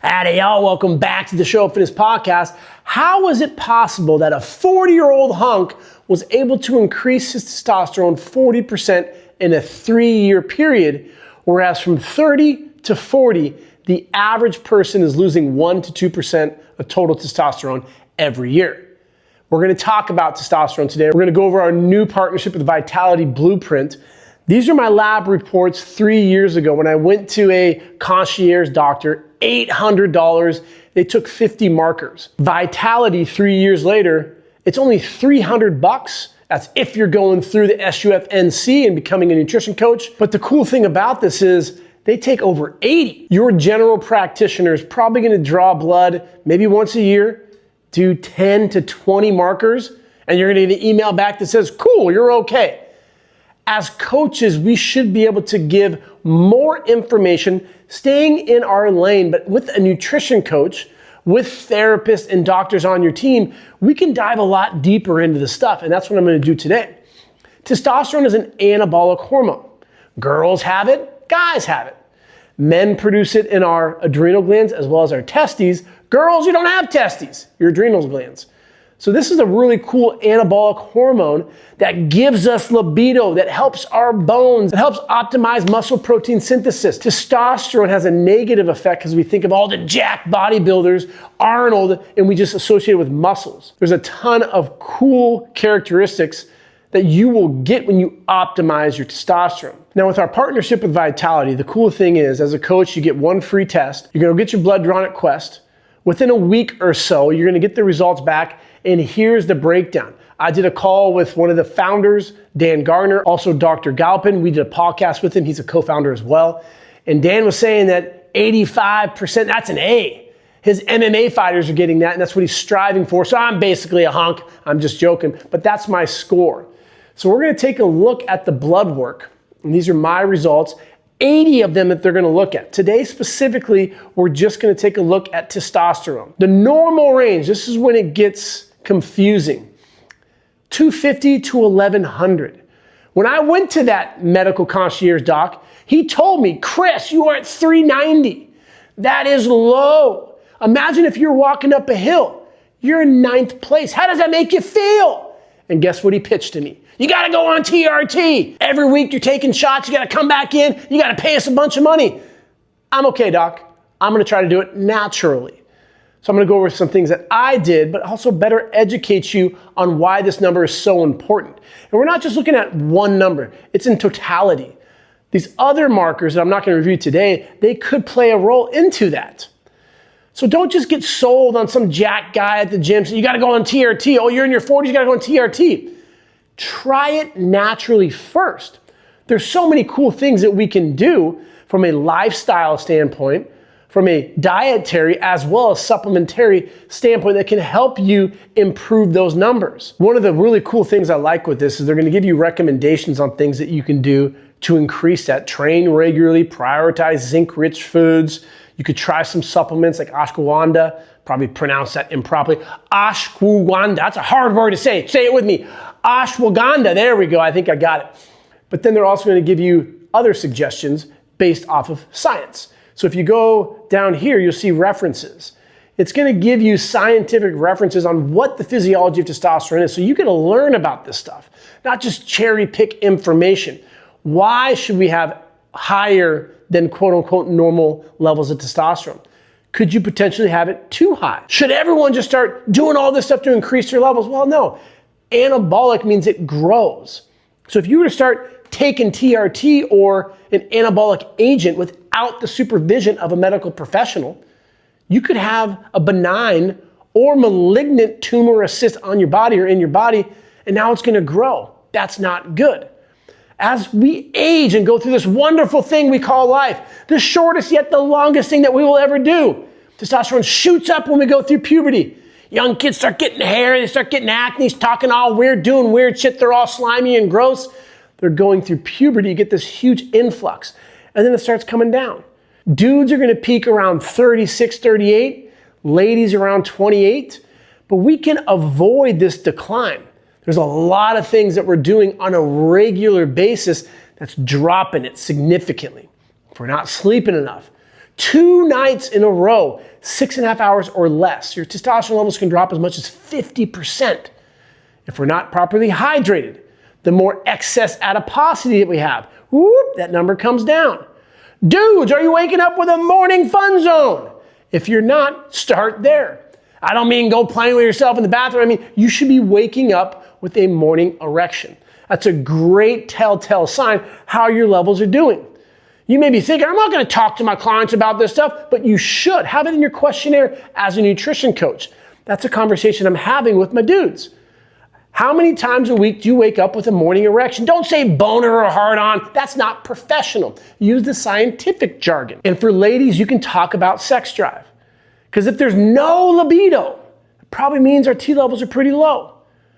Howdy y'all, welcome back to the Show Up Fitness podcast. How is it possible that a 40-year-old hunk was able to increase his testosterone 40% in a 3-year period, whereas from 30 to 40, the average person is losing 1 to 2% of total testosterone every year? We're gonna talk about testosterone today. We're gonna go over our new partnership with Vitality Blueprint. These are my lab reports 3 years ago when I went to a concierge doctor, $800. They took 50 markers. Vitality 3 years later, it's only $300. That's if you're going through the SUF-NC and becoming a nutrition coach. But the cool thing about this is they take over 80. Your general practitioner is probably gonna draw blood maybe once a year, do 10 to 20 markers, and you're gonna get an email back that says, cool, you're okay. As coaches, we should be able to give more information, staying in our lane, but with a nutrition coach, with therapists and doctors on your team, we can dive a lot deeper into the stuff, and that's what I'm gonna do today. Testosterone is an anabolic hormone. Girls have it, guys have it. Men produce it in our adrenal glands as well as our testes. Girls, you don't have testes, your adrenal glands. So this is a really cool anabolic hormone that gives us libido, that helps our bones, that helps optimize muscle protein synthesis. Testosterone has a negative effect because we think of all the jacked bodybuilders, Arnold, and we just associate it with muscles. There's a ton of cool characteristics that you will get when you optimize your testosterone. Now with our partnership with Vitality, the cool thing is as a coach, you get one free test. You're gonna get your blood drawn at Quest. Within a week or so, you're gonna get the results back, and here's the breakdown. I did a call with one of the founders, Dan Gardner, also Dr. Galpin. We did a podcast with him. He's a co-founder as well. And Dan was saying that 85%, that's an A. His MMA fighters are getting that, and that's what he's striving for. So I'm basically a hunk. I'm just joking, but that's my score. So we're gonna take a look at the blood work, and these are my results. 80 of them that they're gonna look at. Today specifically, we're just gonna take a look at testosterone. The normal range, this is when it gets confusing. 250 to 1100. When I went to that medical concierge doc, he told me, Chris, you are at 390. That is low. Imagine if you're walking up a hill. You're in 9th place. How does that make you feel? And guess what he pitched to me? You gotta go on TRT. Every week you're taking shots, you gotta come back in, you gotta pay us a bunch of money. I'm okay, doc. I'm gonna try to do it naturally. So I'm gonna go over some things that I did, but also better educate you on why this number is so important. And we're not just looking at one number, it's in totality. These other markers that I'm not gonna review today, they could play a role into that. So don't just get sold on some jack guy at the gym, so you gotta go on TRT. Oh, you're in your 40s, you gotta go on TRT. Try it naturally first. There's so many cool things that we can do from a lifestyle standpoint, from a dietary as well as supplementary standpoint that can help you improve those numbers. One of the really cool things I like with this is they're gonna give you recommendations on things that you can do to increase that. Train regularly, prioritize zinc-rich foods. You could try some supplements like ashwagandha, probably pronounce that improperly. Ashwagandha, that's a hard word to say. Say it with me. Ashwagandha, there we go, I think I got it. But then they're also gonna give you other suggestions based off of science. So if you go down here, you'll see references. It's gonna give you scientific references on what the physiology of testosterone is, so you can learn about this stuff, not just cherry pick information. Why should we have higher than quote unquote normal levels of testosterone? Could you potentially have it too high? Should everyone just start doing all this stuff to increase their levels? Well, no. Anabolic means it grows. So if you were to start taking TRT or an anabolic agent without the supervision of a medical professional, you could have a benign or malignant tumor or cyst on your body or in your body, and now it's gonna grow. That's not good. As we age and go through this wonderful thing we call life, the shortest yet the longest thing that we will ever do, testosterone shoots up when we go through puberty. Young kids start getting hair, they start getting acne, talking all weird, doing weird shit, they're all slimy and gross. They're going through puberty, you get this huge influx, and then it starts coming down. Dudes are gonna peak around 36, 38, ladies around 28, but we can avoid this decline. There's a lot of things that we're doing on a regular basis that's dropping it significantly. If we're not sleeping enough, 2 nights in a row, 6.5 hours or less, your testosterone levels can drop as much as 50%. If we're not properly hydrated, the more excess adiposity that we have, whoop, that number comes down. Dudes, are you waking up with a morning fun zone? If you're not, start there. I don't mean go playing with yourself in the bathroom. I mean, you should be waking up with a morning erection. That's a great telltale sign how your levels are doing. You may be thinking, I'm not going to talk to my clients about this stuff, but you should have it in your questionnaire as a nutrition coach. That's a conversation I'm having with my dudes. How many times a week do you wake up with a morning erection? Don't say boner or hard on. That's not professional. Use the scientific jargon. And for ladies, you can talk about sex drive. Because if there's no libido, it probably means our T levels are pretty low.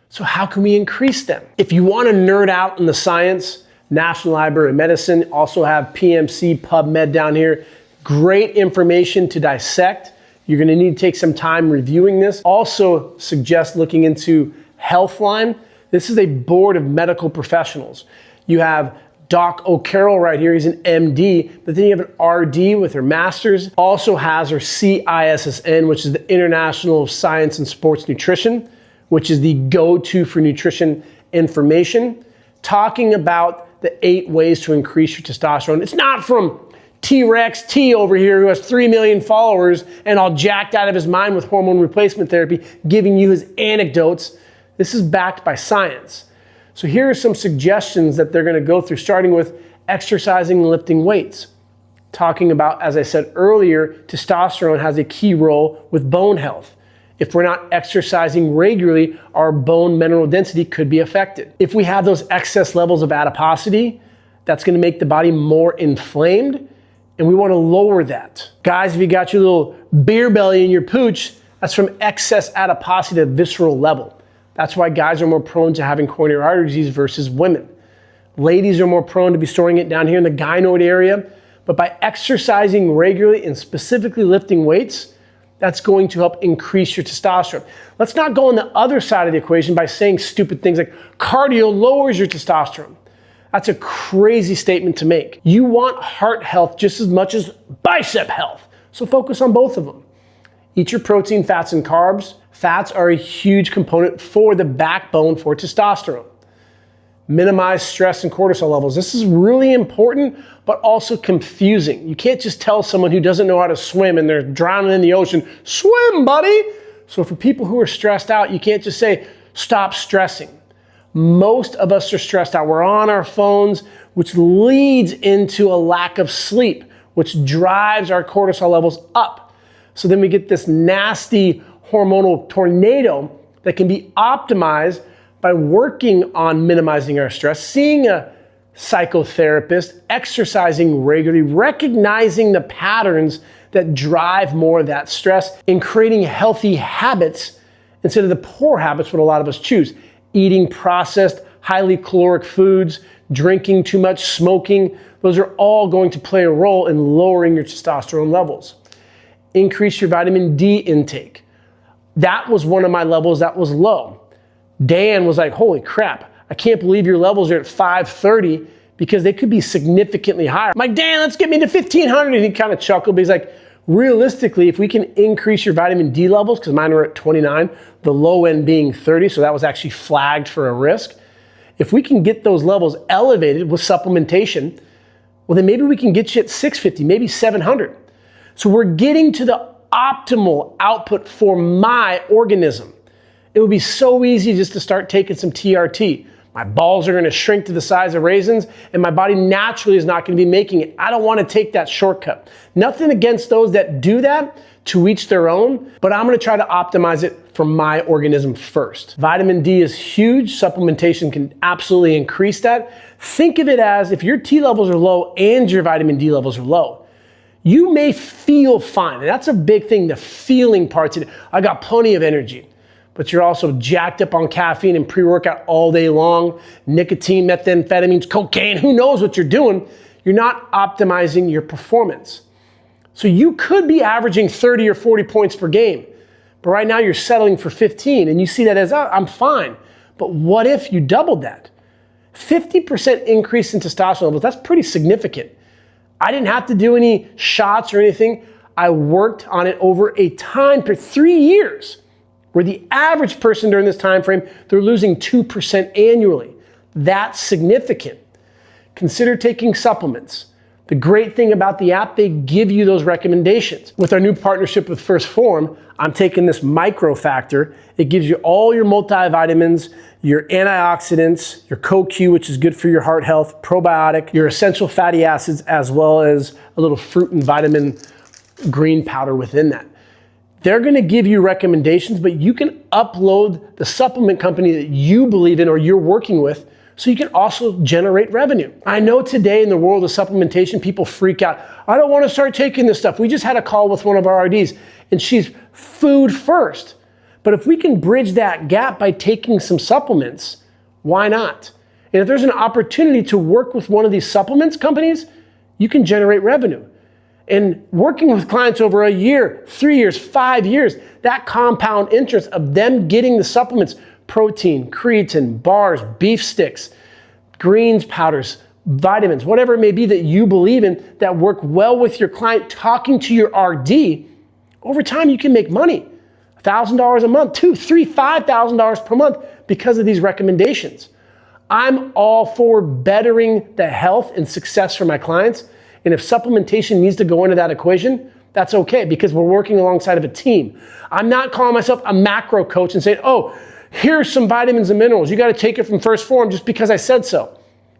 So how can we increase them? If you want to nerd out in the science, National Library of Medicine also have PMC PubMed down here. Great information to dissect. You're going to need to take some time reviewing this. Also suggest looking into Healthline. This is a board of medical professionals. You have Doc O'Carroll right here, he's an MD, but then you have an RD with her master's, also has her CISSN, which is the International Science and Sports Nutrition, which is the go-to for nutrition information, talking about the 8 ways to increase your testosterone. It's not from T-Rex T over here who has 3 million followers and all jacked out of his mind with hormone replacement therapy, giving you his anecdotes. This is backed by science. So here are some suggestions that they're going to go through, starting with exercising and lifting weights. Talking about, as I said earlier, testosterone has a key role with bone health. If we're not exercising regularly, our bone mineral density could be affected. If we have those excess levels of adiposity, that's going to make the body more inflamed, and we want to lower that. Guys, if you got your little beer belly in your pooch, that's from excess adiposity at a visceral level. That's why guys are more prone to having coronary artery disease versus women. Ladies are more prone to be storing it down here in the gynoid area, but by exercising regularly and specifically lifting weights, that's going to help increase your testosterone. Let's not go on the other side of the equation by saying stupid things like cardio lowers your testosterone. That's a crazy statement to make. You want heart health just as much as bicep health, so focus on both of them. Eat your protein, fats, and carbs. Fats are a huge component for the backbone for testosterone. Minimize stress and cortisol levels. This is really important, but also confusing. You can't just tell someone who doesn't know how to swim and they're drowning in the ocean, swim, buddy. So for people who are stressed out, you can't just say, stop stressing. Most of us are stressed out. We're on our phones, which leads into a lack of sleep, which drives our cortisol levels up. So then we get this nasty hormonal tornado that can be optimized by working on minimizing our stress, seeing a psychotherapist, exercising regularly, recognizing the patterns that drive more of that stress, and creating healthy habits instead of the poor habits what a lot of us choose. Eating processed, highly caloric foods, drinking too much, smoking, those are all going to play a role in lowering your testosterone levels. Increase your vitamin D intake. That was one of my levels that was low. Dan was like, holy crap, I can't believe your levels are at 530 because they could be significantly higher. I'm like, Dan, let's get me to 1500. And he kind of chuckled, but he's like, realistically, if we can increase your vitamin D levels, because mine were at 29, the low end being 30, so that was actually flagged for a risk. If we can get those levels elevated with supplementation, well, then maybe we can get you at 650, maybe 700. So we're getting to the optimal output for my organism. It would be so easy just to start taking some TRT. My balls are going to shrink to the size of raisins, and my body naturally is not going to be making it. I don't want to take that shortcut. Nothing against those that do that, to each their own, but I'm going to try to optimize it for my organism first. Vitamin D is huge. Supplementation can absolutely increase that. Think of it as if your T levels are low and your vitamin D levels are low, you may feel fine. And that's a big thing, the feeling parts of it. I got plenty of energy, but you're also jacked up on caffeine and pre-workout all day long, nicotine, methamphetamines, cocaine, who knows what you're doing. You're not optimizing your performance. So you could be averaging 30 or 40 points per game, but right now you're settling for 15 and you see that as, oh, I'm fine. But what if you doubled that? 50% increase in testosterone levels, that's pretty significant. I didn't have to do any shots or anything. I worked on it over a time for 3 years, where the average person during this time frame, they're losing 2% annually. That's significant. Consider taking supplements. The great thing about the app, they give you those recommendations. With our new partnership with First Form, I'm taking this micro factor. It gives you all your multivitamins, your antioxidants, your CoQ, which is good for your heart health, probiotic, your essential fatty acids, as well as a little fruit and vitamin green powder within that. They're gonna give you recommendations, but you can upload the supplement company that you believe in or you're working with, so you can also generate revenue. I know today in the world of supplementation, people freak out. I don't wanna start taking this stuff. We just had a call with one of our RDs, and she's food first. But if we can bridge that gap by taking some supplements, why not? And if there's an opportunity to work with one of these supplements companies, you can generate revenue. And working with clients over a year, 3 years, 5 years, that compound interest of them getting the supplements, protein, creatine, bars, beef sticks, greens powders, vitamins, whatever it may be that you believe in that work well with your client, talking to your RD, over time you can make money. $1,000 a month, $2,000, $3,000, $5,000 per month because of these recommendations. I'm all for bettering the health and success for my clients. And if supplementation needs to go into that equation, that's okay, because we're working alongside of a team. I'm not calling myself a macro coach and saying, oh, here's some vitamins and minerals. You got to take it from First Form just because I said so.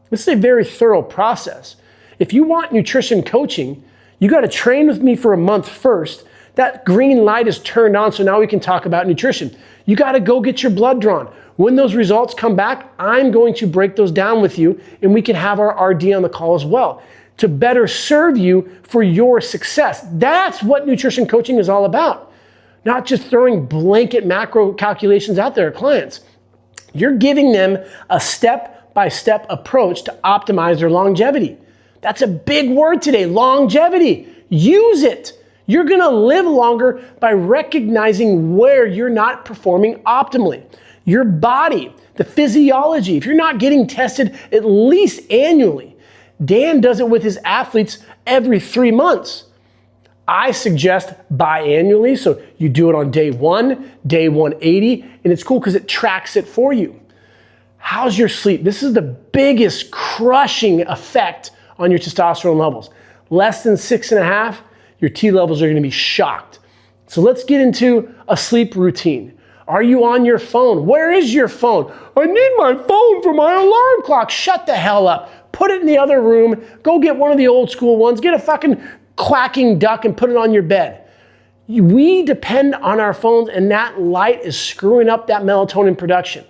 This is a very thorough process. If you want nutrition coaching, you got to train with me for a month first. That green light is turned on, so now we can talk about nutrition. You got to go get your blood drawn. When those results come back, I'm going to break those down with you, and we can have our RD on the call as well to better serve you for your success. That's what nutrition coaching is all about. Not just throwing blanket macro calculations out there at clients. You're giving them a step-by-step approach to optimize their longevity. That's a big word today, longevity. Use it. You're gonna live longer by recognizing where you're not performing optimally. Your body, the physiology, if you're not getting tested at least annually. Dan does it with his athletes every 3 months. I suggest biannually, so you do it on day 1, day 180, and it's cool because it tracks it for you. How's your sleep? This is the biggest crushing effect on your testosterone levels. Less than 6.5, your T levels are gonna be shocked. So let's get into a sleep routine. Are you on your phone? Where is your phone? I need my phone for my alarm clock. Shut the hell up. Put it in the other room. Go get one of the old school ones. Get a fucking quacking duck and put it on your bed. We depend on our phones, and that light is screwing up that melatonin production.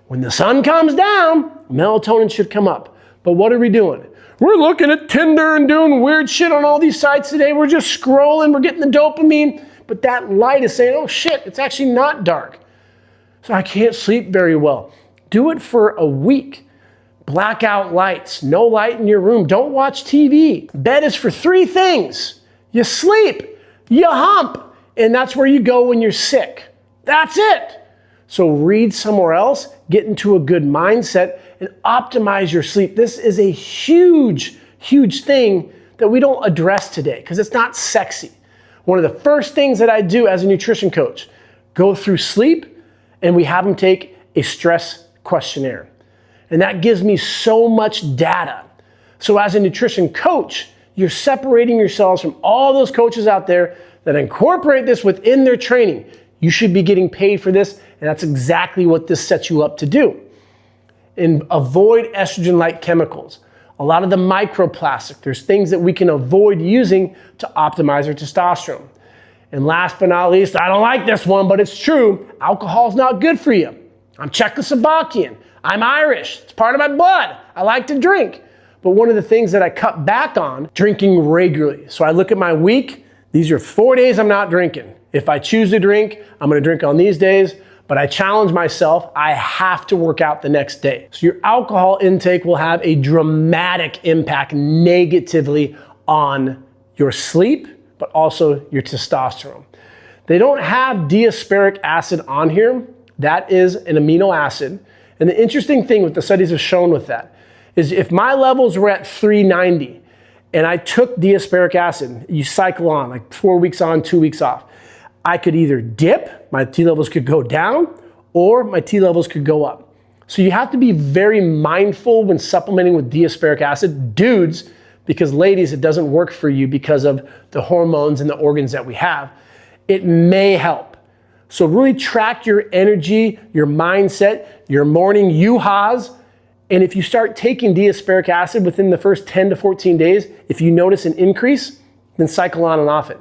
When the sun comes down, melatonin should come up. But what are we doing? We're looking at Tinder and doing weird shit on all these sites today. We're just scrolling, we're getting the dopamine, but that light is saying, oh shit, it's actually not dark. So I can't sleep very well. Do it for a week. Blackout lights, no light in your room. Don't watch TV. Bed is for 3 things. You sleep, you hump, and that's where you go when you're sick. That's it. So read somewhere else, get into a good mindset, and optimize your sleep. This is a huge, huge thing that we don't address today because it's not sexy. One of the first things that I do as a nutrition coach, go through sleep, and we have them take a stress questionnaire. And that gives me so much data. So as a nutrition coach, you're separating yourselves from all those coaches out there that incorporate this within their training. You should be getting paid for this, and that's exactly what this sets you up to do. And avoid estrogen-like chemicals. A lot of the microplastic, there's things that we can avoid using to optimize our testosterone. And last but not least, I don't like this one, but it's true, alcohol's not good for you. I'm Czechoslovakian. I'm Irish. It's part of my blood. I like to drink. But one of the things that I cut back on, drinking regularly. So I look at my week. These are 4 days I'm not drinking. If I choose to drink, I'm going to drink on these days. But I challenge myself. I have to work out the next day. So your alcohol intake will have a dramatic impact negatively on your sleep, but also your testosterone. They don't have D-aspartic acid on here. That is an amino acid. And the interesting thing what the studies have shown with that is if my levels were at 390 and I took D-aspartic acid, you cycle on, like 4 weeks on, 2 weeks off, I could either dip, my T levels could go down, or my T levels could go up. So you have to be very mindful when supplementing with D-aspartic acid, dudes, because ladies, it doesn't work for you because of the hormones and the organs that we have. It may help. So really track your energy, your mindset, your morning yuhas, and if you start taking D-aspartic acid within the first 10 to 14 days, if you notice an increase, then cycle on and off it.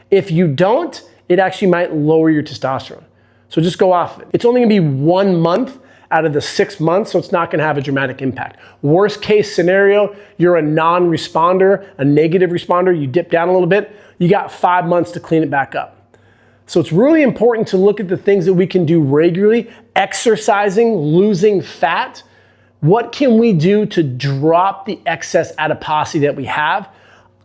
If you don't, it actually might lower your testosterone. So just go off it. It's only gonna be 1 month out of the 6 months, so it's not gonna have a dramatic impact. Worst case scenario, you're a non-responder, a negative responder, you dip down a little bit, you got 5 months to clean it back up. So it's really important to look at the things that we can do regularly, exercising, losing fat. What can we do to drop the excess adiposity that we have,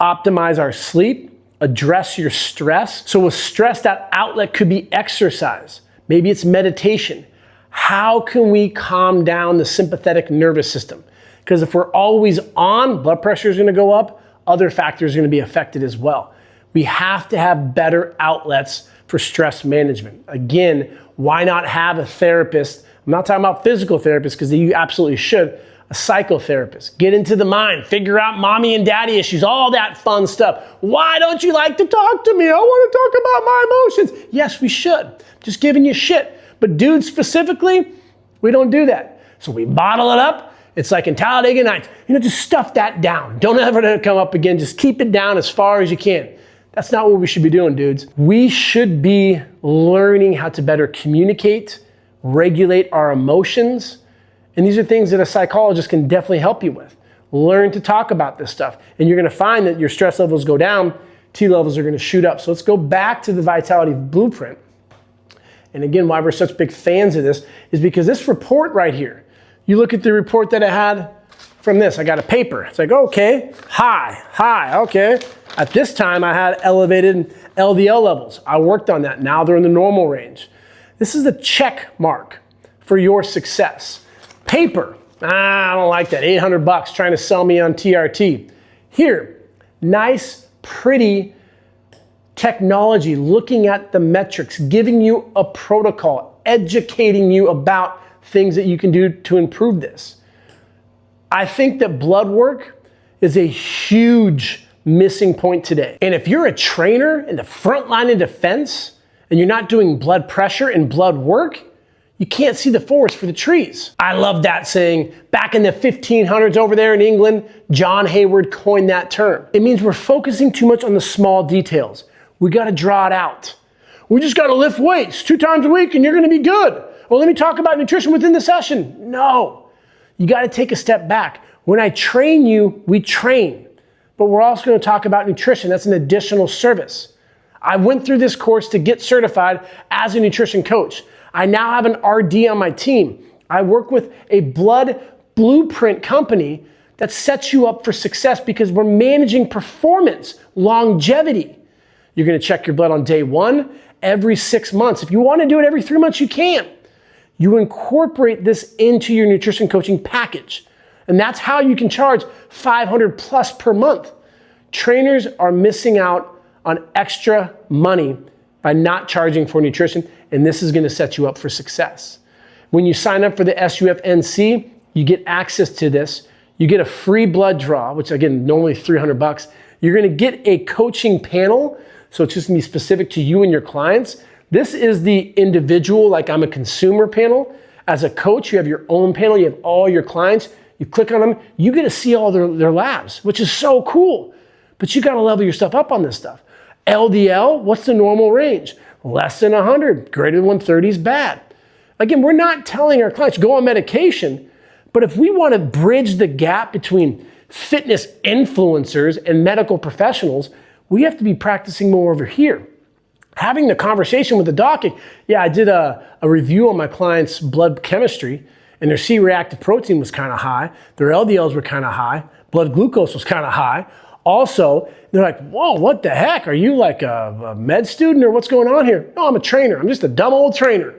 optimize our sleep, address your stress? So with stress, that outlet could be exercise. Maybe it's meditation. How can we calm down the sympathetic nervous system? Because if we're always on, blood pressure is gonna go up, other factors are gonna be affected as well. We have to have better outlets for stress management. Again, why not have a therapist? I'm not talking about physical therapists because you absolutely should. A psychotherapist. Get into the mind, figure out mommy and daddy issues, all that fun stuff. Why don't you like to talk to me? I want to talk about my emotions. Yes, we should. Just giving you shit. But dudes specifically, we don't do that. So we bottle it up. It's like in Talladega Nights. Just stuff that down. Don't ever let it come up again. Just keep it down as far as you can. That's not what we should be doing, dudes. We should be learning how to better communicate, regulate our emotions. And these are things that a psychologist can definitely help you with. Learn to talk about this stuff. And you're gonna find that your stress levels go down, T levels are gonna shoot up. So let's go back to the Vitality Blueprint. And again, why we're such big fans of this is because this report right here, you look at the report that I had from this, I got a paper. It's like, okay, high, okay. At this time, I had elevated LDL levels. I worked on that. Now they're in the normal range. This is the check mark for your success. Paper, I don't like that, 800 bucks trying to sell me on TRT. Here, nice, pretty technology, looking at the metrics, giving you a protocol, educating you about things that you can do to improve this. I think that blood work is a huge missing point today. And if you're a trainer in the front line of defense and you're not doing blood pressure and blood work, you can't see the forest for the trees. I love that saying. Back in the 1500s over there in England, John Hayward coined that term. It means we're focusing too much on the small details. We gotta draw it out. We just gotta lift weights 2 times a week and you're gonna be good. Well, let me talk about nutrition within the session. No, you gotta take a step back. When I train you, we train. But we're also gonna talk about nutrition. That's an additional service. I went through this course to get certified as a nutrition coach. I now have an RD on my team. I work with a blood blueprint company that sets you up for success because we're managing performance, longevity. You're gonna check your blood on day 1, every 6 months. If you wanna do it every 3 months, you can. You incorporate this into your nutrition coaching package. And that's how you can charge $500 plus per month. Trainers are missing out on extra money by not charging for nutrition, and this is gonna set you up for success. When you sign up for the SUF-NC, you get access to this. You get a free blood draw, which again, normally 300 bucks. You're gonna get a coaching panel, so it's just gonna be specific to you and your clients. This is the individual, like I'm a consumer panel. As a coach, you have your own panel, you have all your clients. You click on them, you get to see all their labs, which is so cool. But you gotta level your stuff up on this stuff. LDL, what's the normal range? Less than 100, greater than 130 is bad. Again, we're not telling our clients go on medication, but if we wanna bridge the gap between fitness influencers and medical professionals, we have to be practicing more over here. Having the conversation with the doc, yeah, I did a review on my client's blood chemistry, and their C-reactive protein was kind of high, their LDLs were kind of high, blood glucose was kind of high. Also, they're like, whoa, what the heck? Are you like a med student or what's going on here? No, I'm a trainer. I'm just a dumb old trainer.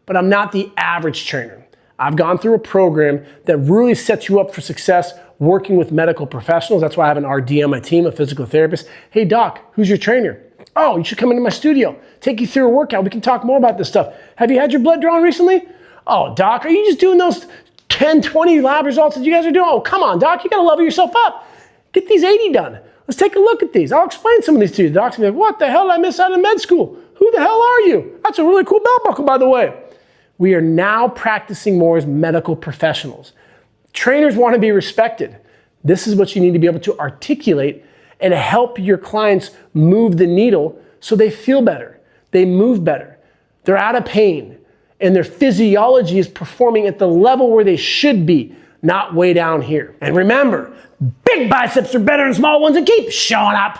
But I'm not the average trainer. I've gone through a program that really sets you up for success working with medical professionals. That's why I have an RD on my team, a physical therapist. Hey doc, who's your trainer? Oh, you should come into my studio. Take you through a workout. We can talk more about this stuff. Have you had your blood drawn recently? Oh, doc, are you just doing those 10, 20 lab results that you guys are doing? Oh, come on, doc, you gotta level yourself up. Get these 80 done. Let's take a look at these. I'll explain some of these to you. The doc's gonna be like, what the hell did I miss out of med school? Who the hell are you? That's a really cool belt buckle, by the way. We are now practicing more as medical professionals. Trainers want to be respected. This is what you need to be able to articulate and help your clients move the needle so they feel better, they move better, they're out of pain, and their physiology is performing at the level where they should be, not way down here. And remember, big biceps are better than small ones, and keep showing up.